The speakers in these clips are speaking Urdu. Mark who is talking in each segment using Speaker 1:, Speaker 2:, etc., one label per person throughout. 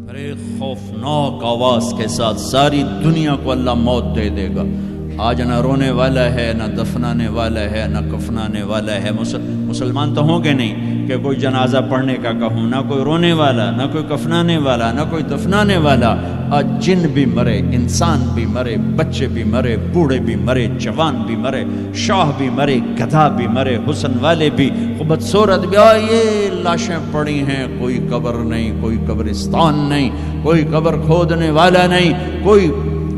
Speaker 1: ارے خوفناک آواز کے ساتھ ساری دنیا کو اللہ موت دے دے گا. آج نہ رونے والا ہے، نہ دفنانے والا ہے، نہ کفنانے والا ہے. مسلمان تو ہوں گے نہیں کہ کوئی جنازہ پڑھنے کا کہوں، نہ کوئی رونے والا، نہ کوئی کفنانے والا، نہ کوئی دفنانے والا. آج جن بھی مرے، انسان بھی مرے، بچے بھی مرے، بوڑھے بھی مرے، جوان بھی مرے، شاہ بھی مرے، گدھا بھی مرے، حسن والے بھی، خوبصورت بھی. یہ لاشیں پڑی ہیں، کوئی قبر نہیں، کوئی قبرستان نہیں، کوئی قبر کھودنے والا نہیں،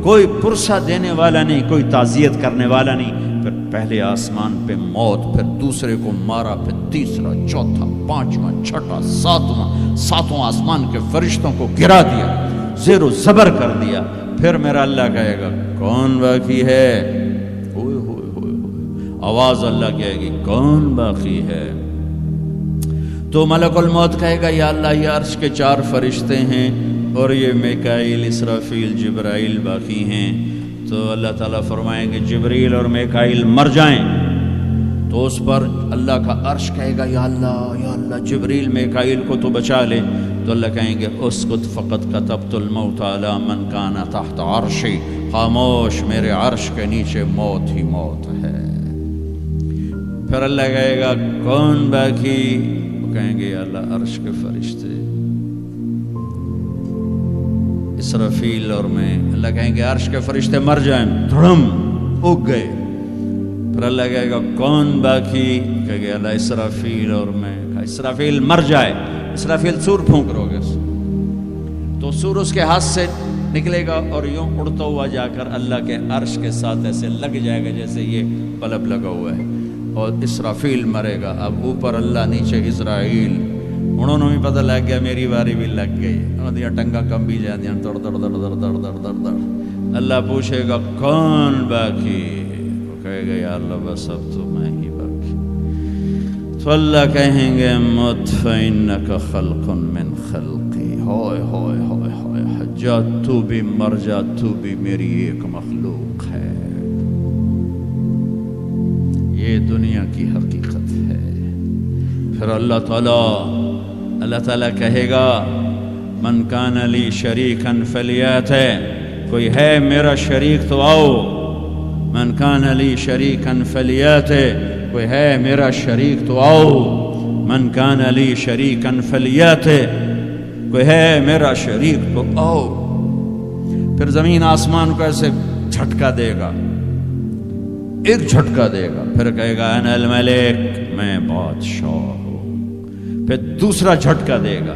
Speaker 1: کوئی پرسہ دینے والا نہیں، کوئی تعزیت کرنے والا نہیں. پھر پہلے آسمان پہ موت، پھر دوسرے کو مارا، پھر تیسرا، چوتھا، پانچواں، چھٹا، ساتواں آسمان کے فرشتوں کو گرا دیا، زیر و زبر کر دیا. پھر میرا اللہ کہے گا کون باقی ہے؟ ہوئے ہوئے ہوئے ہوئے، آواز اللہ کہے گی کون باقی ہے؟ تو ملک الموت کہے گا یا اللہ یہ عرش کے 4 فرشتے ہیں اور یہ میکائیل، اسرافیل، جبرائیل باقی ہیں. تو اللہ تعالیٰ فرمائیں گے جبریل اور میکائیل مر جائیں. تو اس پر اللہ کا عرش کہے گا یا اللہ جبریل میکائیل کو تو بچا لے. تو اللہ کہیں گے اسکت فقط کتبت الموت علی من کان تحت عرشی، خاموش، میرے عرش کے نیچے موت ہی موت ہے. پھر اللہ کہے گا کون باقی؟ وہ کہیں گے یا اللہ عرش کے فرشتے اسرافیل اور میں. اللہ کہیں گے عرش کے فرشتے مر جائیں، دھڑم اگ گئے. پھر اللہ کہے گا کون باقی؟ کہے گا اللہ اسرافیل اور میں. اسرافیل مر جائے، اسرافیل سور پھونک رو گے تو سور اس کے ہاتھ سے نکلے گا اور یوں اڑتا ہوا جا کر اللہ کے عرش کے ساتھ ایسے لگ جائے گا جیسے یہ بلب لگا ہوا ہے. اور اسرافیل مرے گا. اب اوپر اللہ، نیچے اسرائیل. انہوں نے بھی پتہ لگ گیا میری باری بھی لگ گئی. دیا ٹنگا کم بھی جا دیا، دڑ دڑ دڑ دڑ دڑ دڑ دڑ دڑ. اللہ پوچھے گا کون باقی؟ وہ کہے گا یا اللہ بس اب تو میں ہی باقی. تو اللہ کہیں گے مت فإنک خلق من خلقی. ہوئے ہوئے ہوئے ہوئے حجات، تو بھی مر جا، تو بھی میری ایک مخلوق ہے. یہ دنیا کی حقیقت ہے. پھر اللہ تعالیٰ کہے گا من کان لی شریکا فلیات، کوئی ہے میرا شریک تو آؤ. من کان لی شریکا فلیات، کوئی ہے میرا شریک تو آؤ. من کان لی شریکا فلیات، کوئی ہے میرا شریک تو آؤ. پھر زمین آسمان کو ایسے جھٹکا دے گا، ایک جھٹکا دے گا. پھر کہے گا انا الملک، میں بادشاہ ہوں. پھر دوسرا جھٹکا دے گا.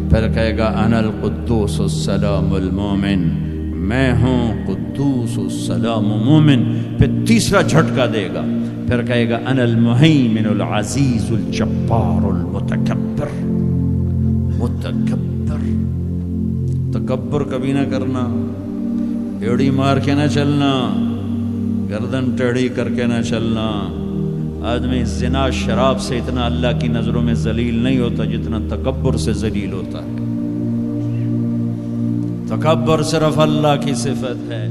Speaker 1: پھر کہے گا انا القدوس السلام المومن، میں ہوں قدوس السلام مومن. پھر تیسرا جھٹکا دے گا. پھر کہے گا انا المہیمن العزیز الجبار المتکبر. تکبر کبھی نہ کرنا، ایڑی مار کے نہ چلنا، گردن ٹیڑھی کر کے نہ چلنا. آدمی زنا شراب سے اتنا اللہ کی نظروں میں ذلیل نہیں ہوتا جتنا تکبر سے ذلیل ہوتا ہے. تکبر صرف اللہ کی صفت ہے.